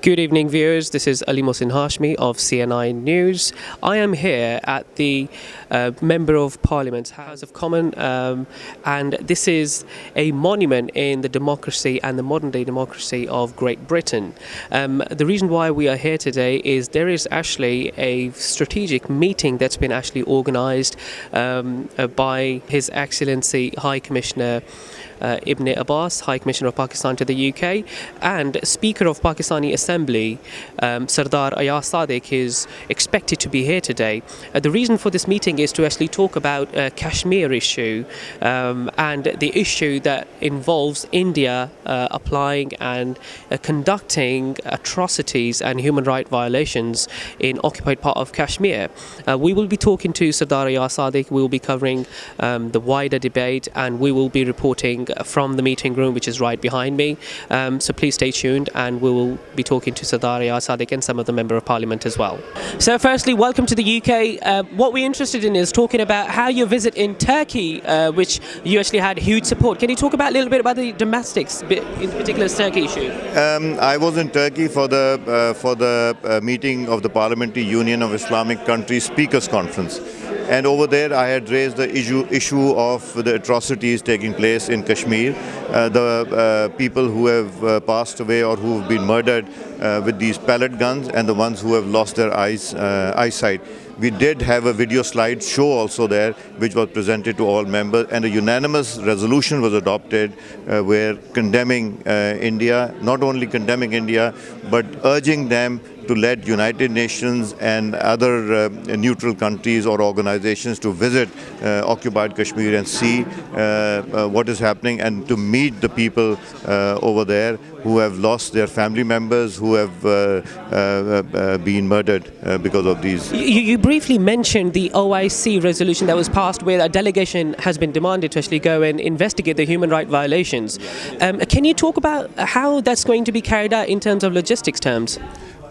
Good evening, viewers. This is Mohsin Hashmi of Cninews. I am here at the Member of Parliament's House of Commons, and this is a monument in the democracy and the modern day democracy of Great Britain. The reason why we are here today is there is actually a strategic meeting that's been actually organised by His Excellency High Commissioner Ibn Abbas, High Commissioner of Pakistan to the UK, and Speaker of Pakistani Assembly, S.Ayaz Sadiq, is expected to be here today. The reason for this meeting is to actually talk about Kashmir issue and the issue that involves India applying and conducting atrocities and human rights violations in occupied part of Kashmir. We will be talking to S.Ayaz Sadiq. We will be covering the wider debate, and we will be reporting from the meeting room, which is right behind me. So please stay tuned, and we will be talking to S.Ayaz Sadiq and some of the Member of Parliament as well. So firstly, welcome to the UK. What we're interested in is talking about how your visit in Turkey, which you actually had huge support. Can you talk about a little bit about the domestics, in particular Turkey issue? I was in Turkey for the meeting of the Parliamentary Union of Islamic Countries Speakers Conference. And over there I had raised the issue of the atrocities taking place in Kashmir, the people who have passed away or who have been murdered with these pellet guns, and the ones who have lost their eyesight. We did have a video slide show also there, which was presented to all members, and a unanimous resolution was adopted where condemning India, not only condemning India, but urging them to let United Nations and other neutral countries or organizations to visit occupied Kashmir and see what is happening, and to meet the people over there who have lost their family members, who have been murdered because of these. You briefly mentioned the OIC resolution that was passed, where a delegation has been demanded to actually go and investigate the human rights violations. Can you talk about how that's going to be carried out in terms of logistics terms?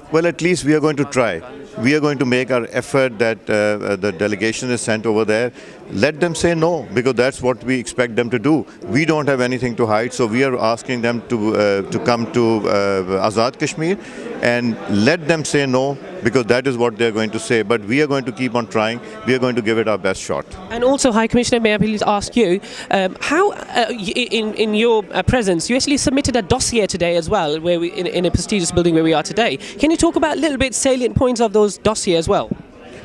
Well, at least we are going to try. We are going to make our effort that the delegation is sent over there. Let them say no, because that's what we expect them to do. We don't have anything to hide, so we are asking them to come to Azad Kashmir, and let them say no, because that is what they're going to say. But we are going to keep on trying. We are going to give it our best shot. And also, High Commissioner, may I please ask you, how, in your presence, you actually submitted a dossier today as well, where in a prestigious building where we are today. Can you talk about a little bit salient points of those dossiers as well?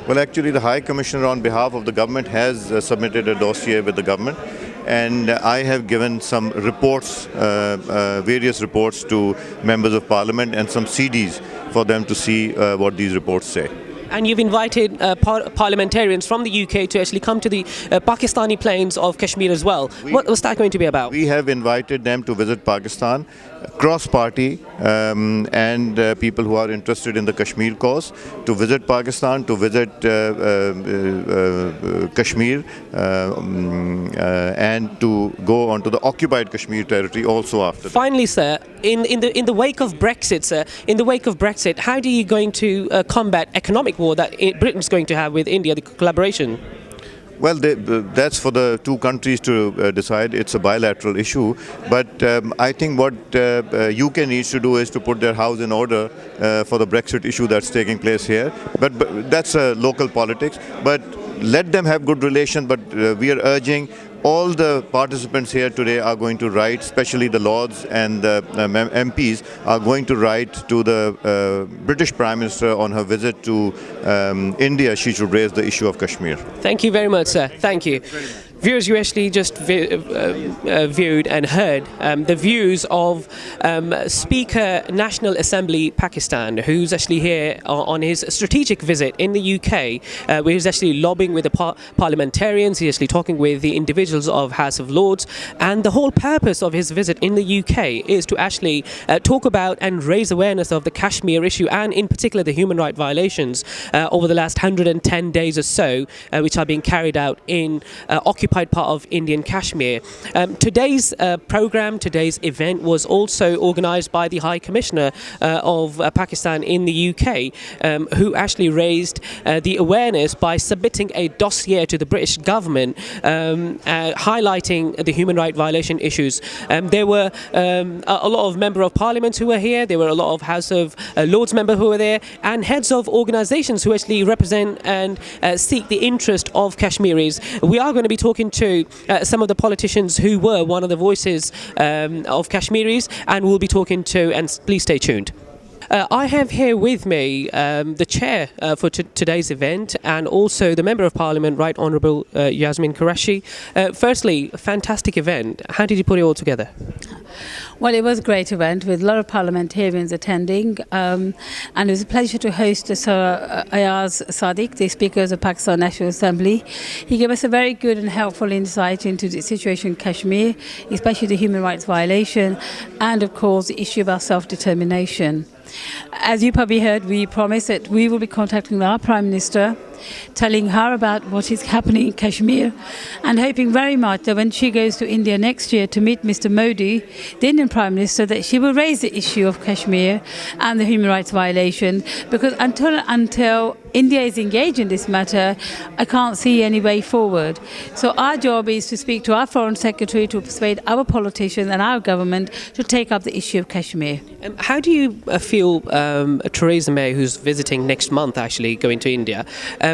Well, actually, the High Commissioner on behalf of the government has submitted a dossier with the government, and I have given some reports, various reports to members of Parliament, and some CDs for them to see what these reports say. And you've invited parliamentarians from the UK to actually come to the Pakistani plains of Kashmir as well. What was that going to be about? We have invited them to visit Pakistan, cross-party, and people who are interested in the Kashmir cause, to visit Pakistan, to visit Kashmir, and to go onto the occupied Kashmir territory also after that. Finally, sir, in the wake of Brexit, sir, how are you going to combat economic war that Britain's going to have with India, the collaboration? Well, that's for the two countries to decide. It's a bilateral issue. But I think what UK needs to do is to put their house in order for the Brexit issue that's taking place here. But that's local politics. But let them have good relations. But we are urging all the participants here today are going to write, especially the Lords and the MPs are going to write to the British Prime Minister on her visit to India. She should raise the issue of Kashmir. Thank you very much, sir. Thank you. Viewers, you actually just viewed and heard the views of Speaker National Assembly Pakistan, who's actually here on his strategic visit in the UK, where he's actually lobbying with the parliamentarians. He's actually talking with the individuals of House of Lords, and the whole purpose of his visit in the UK is to actually talk about and raise awareness of the Kashmir issue, and in particular the human rights violations over the last 110 days or so, which are being carried out in occupied occupied part of Indian Kashmir. Today's program, today's event was also organised by the High Commissioner of Pakistan in the UK, who actually raised the awareness by submitting a dossier to the British government highlighting the human rights violation issues. There were a lot of Member of Parliament who were here, there were a lot of House of Lords member who were there, and heads of organisations who actually represent and seek the interest of Kashmiris. We are going to be talking to some of the politicians who were one of the voices of Kashmiris, and we'll be talking to, and please stay tuned. I have here with me the chair for today's event, and also the Member of Parliament, Right Honourable Yasmin Qureshi. Firstly, a fantastic event. How did you put it all together? Well, it was a great event with a lot of parliamentarians attending, and it was a pleasure to host S.Ayaz Sadiq, the Speaker of the Pakistan National Assembly. He gave us a very good and helpful insight into the situation in Kashmir, especially the human rights violation, and of course the issue of our self-determination. As you probably heard, we promised that we will be contacting our Prime Minister, telling her about what is happening in Kashmir, and hoping very much that when she goes to India next year to meet Mr. Modi, the Indian Prime Minister, that she will raise the issue of Kashmir and the human rights violation, because until India is engaged in this matter, I can't see any way forward. So our job is to speak to our Foreign Secretary, to persuade our politicians and our government to take up the issue of Kashmir. How do you feel Theresa May, who's visiting next month, actually going to India,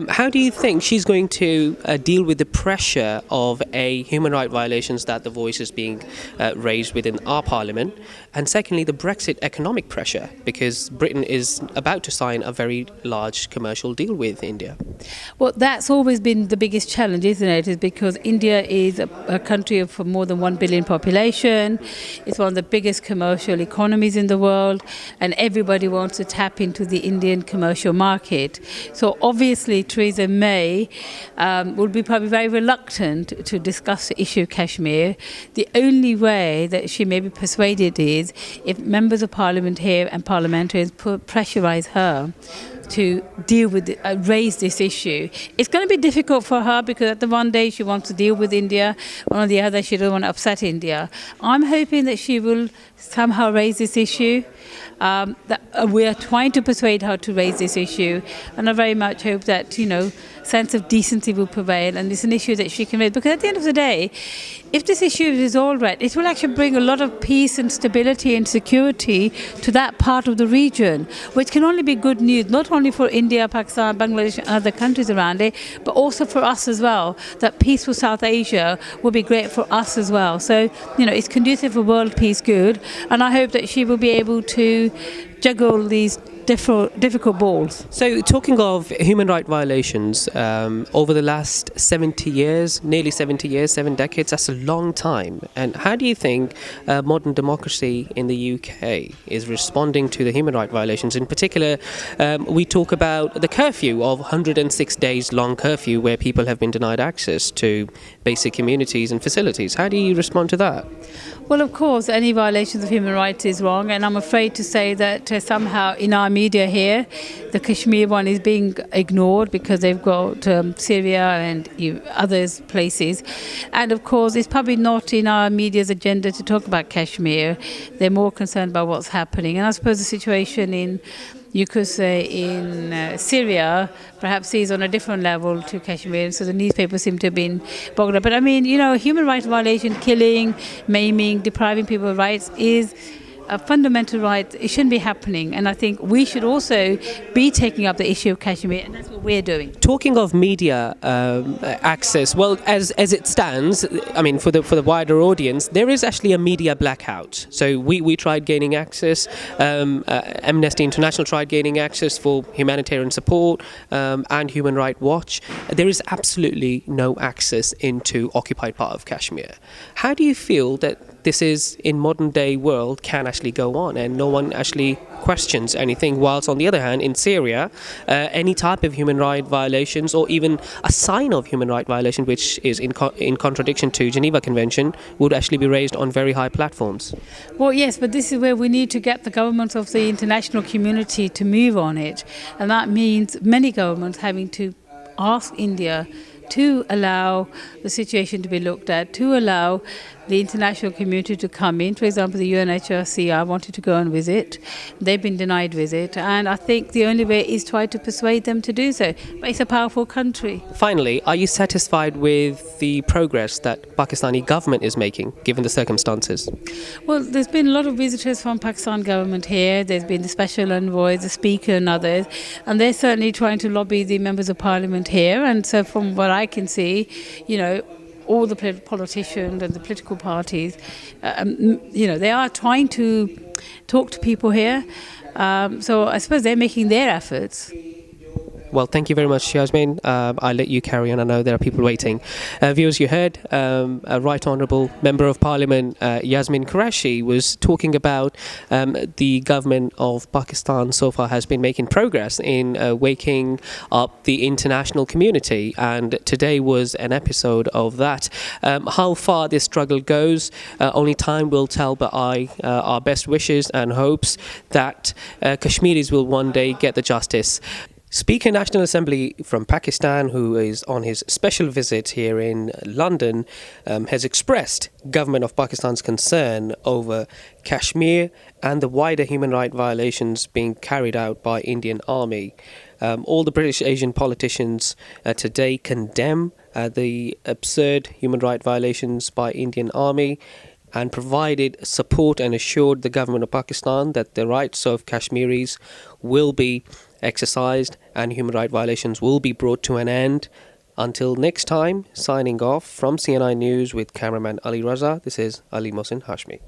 how do you think she's going to deal with the pressure of human rights violations that the voice is being raised within our parliament, and secondly the Brexit economic pressure, because Britain is about to sign a very large commercial deal with India? Well, that's always been the biggest challenge, isn't it? Is because India is a country of more than 1 billion population. It's one of the biggest commercial economies in the world, and everybody wants to tap into the Indian commercial market. So obviously Theresa May will be probably very reluctant to discuss the issue of Kashmir. The only way that she may be persuaded is if members of parliament here and parliamentarians pressurise her to deal with raise this issue. It's going to be difficult for her, because at the one day she wants to deal with India, and on the other she doesn't want to upset India. I'm hoping that she will somehow raise this issue. We are trying to persuade her to raise this issue, and I very much hope that, sense of decency will prevail, and it's an issue that she can raise. Because at the end of the day, if this issue is resolved right, it will actually bring a lot of peace and stability and security to that part of the region, which can only be good news, not only for India, Pakistan, Bangladesh and other countries around it, but also for us as well. That peaceful South Asia will be great for us as well. So, it's conducive for world peace good, and I hope that she will be able to juggle these difficult balls. So, talking of human rights violations, over the last 70 years, nearly 70 years, 7 decades, that's a long time. And how do you think modern democracy in the UK is responding to the human rights violations? In particular, we talk about the curfew of 106 days long curfew, where people have been denied access to basic communities and facilities. How do you respond to that? Well, of course, any violations of human rights is wrong, and I'm afraid to say that somehow in our media here, the Kashmir one is being ignored, because they've got Syria and other places. And of course, it's probably not in our media's agenda to talk about Kashmir. They're more concerned about what's happening. And I suppose the situation in Syria perhaps is on a different level to Kashmir, so the newspapers seem to have been bogged up. But I mean, human rights violation, killing, maiming, depriving people of rights is a fundamental right. It shouldn't be happening, and I think we should also be taking up the issue of Kashmir, and that's what we're doing. Talking of media access, well, as it stands, I mean, for the wider audience, there is actually a media blackout. So we tried gaining access. Amnesty International tried gaining access for humanitarian support and Human Rights Watch. There is absolutely no access into occupied part of Kashmir. How do you feel that this is, in modern day world, can actually go on and no one actually questions anything, whilst on the other hand in Syria any type of human rights violations or even a sign of human rights violation which is in contradiction to Geneva Convention would actually be raised on very high platforms? Well, yes, but this is where we need to get the governments of the international community to move on it, and that means many governments having to ask India to allow the situation to be looked at, to allow the international community to come in. For example, the UNHRC, wanted to go and visit. They've been denied visit. And I think the only way is try to persuade them to do so. But it's a powerful country. Finally, are you satisfied with the progress that Pakistani government is making, given the circumstances? Well, there's been a lot of visitors from Pakistan government here. There's been the special envoy, the speaker and others. And they're certainly trying to lobby the members of parliament here. And so from what I can see, all the politicians and the political parties, they are trying to talk to people here. So I suppose they're making their efforts. Well, thank you very much, Yasmin. I'll let you carry on. I know there are people waiting. Viewers, you heard a Right Honourable Member of Parliament, Yasmin Qureshi, was talking about the government of Pakistan so far has been making progress in waking up the international community, and today was an episode of that. How far this struggle goes, only time will tell, but our best wishes and hopes that Kashmiris will one day get the justice. Speaker National Assembly from Pakistan, who is on his special visit here in London, has expressed government of Pakistan's concern over Kashmir and the wider human rights violations being carried out by Indian Army. All the British Asian politicians today condemn the absurd human rights violations by Indian Army and provided support and assured the government of Pakistan that the rights of Kashmiris will be exercised and human rights violations will be brought to an end. Until next time, signing off from CNI News with cameraman Ali Raza, this is Ali Mohsin Hashmi.